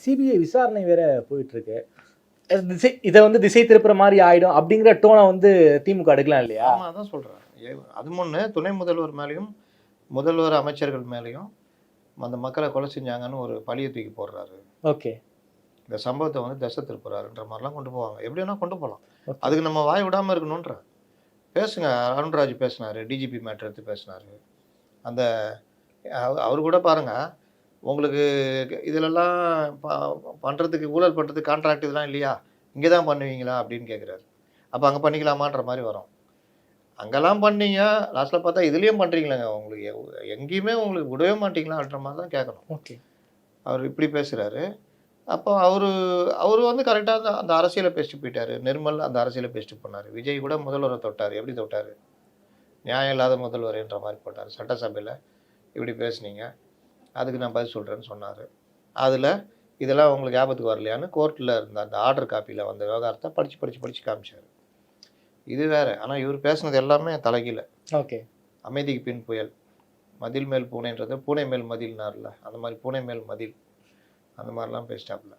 CBI விசாரணை வேற போயிட்டு இருக்கு. இதை வந்து திசை திருப்புற மாதிரி ஆயிடும் அப்படிங்கிற டோனை வந்து திமுக எடுக்கலாம் இல்லையா? ஆமா, அதான் சொல்றேன். அது முன்னே துணை முதல்வர் மேலேயும் முதல்வர் அமைச்சர்கள் மேலேயும் அந்த மக்களை கொலை செஞ்சாங்கன்னு ஒரு பழியை தூக்கி போடுறாரு. ஓகே. இந்த சம்பவத்தை வந்து திசை திருப்புறாருன்ற மாதிரிலாம் கொண்டு போவாங்க. எப்படி வேணா கொண்டு போகலாம். அதுக்கு நம்ம வாய் விடாமல் இருக்கணுன்ற. பேசுங்க. அருண்ராஜ் பேசினாரு, டிஜிபி மேட்டர் எடுத்து பேசினாரு. அந்த அவர் கூட பாருங்க, உங்களுக்கு இதிலெல்லாம் பண்ணுறதுக்கு ஊழல் பண்ணுறதுக்கு கான்ட்ராக்ட் இதெல்லாம் இல்லையா, இங்கே தான் பண்ணுவீங்களா அப்படின்னு கேட்குறாரு. அப்போ அங்கே பண்ணிக்கலாமான்ற மாதிரி வரும். அங்கெல்லாம் பண்ணீங்க, லாஸ்ட்டில் பார்த்தா இதுலேயும் பண்ணுறீங்களேங்க, உங்களுக்கு எங்கேயுமே உங்களுக்கு விடவே மாட்டீங்களான்ற மாதிரி தான் கேட்கணும். ஓகே. அவர் இப்படி பேசுகிறாரு. அப்போ அவர் வந்து கரெக்டாக அந்த அரசியலை பேசிட்டு போயிட்டார். நிர்மல் அந்த அரசியலை பேசிட்டு போனார். விஜய் கூட முதல்வரை தொட்டார். எப்படி தொட்டார்? நியாயம் இல்லாத முதல்வர்ன்ற மாதிரி போட்டார். சட்டசபையில் இப்படி பேசுனீங்க, அதுக்கு நான் பதில் சொல்கிறேன்னு சொன்னார். அதில் இதெல்லாம் உங்களுக்கு ஞாபகத்துக்கு வரலையான்னு கோர்ட்டில் இருந்த அந்த ஆர்டர் காப்பியில் வந்த விவகாரத்தை படித்து காமிச்சார். இது வேறு. ஆனால் இவர் பேசுனது எல்லாமே தலைகீழ. ஓகே. அமைதிக்கு பின் புயல், மதில் மேல் பூனைன்றது பூனை மேல் மதில்னார்ல, அந்த மாதிரி பூனை மேல் மதில், அந்த மாதிரிலாம் பேசிட்டாப்புல.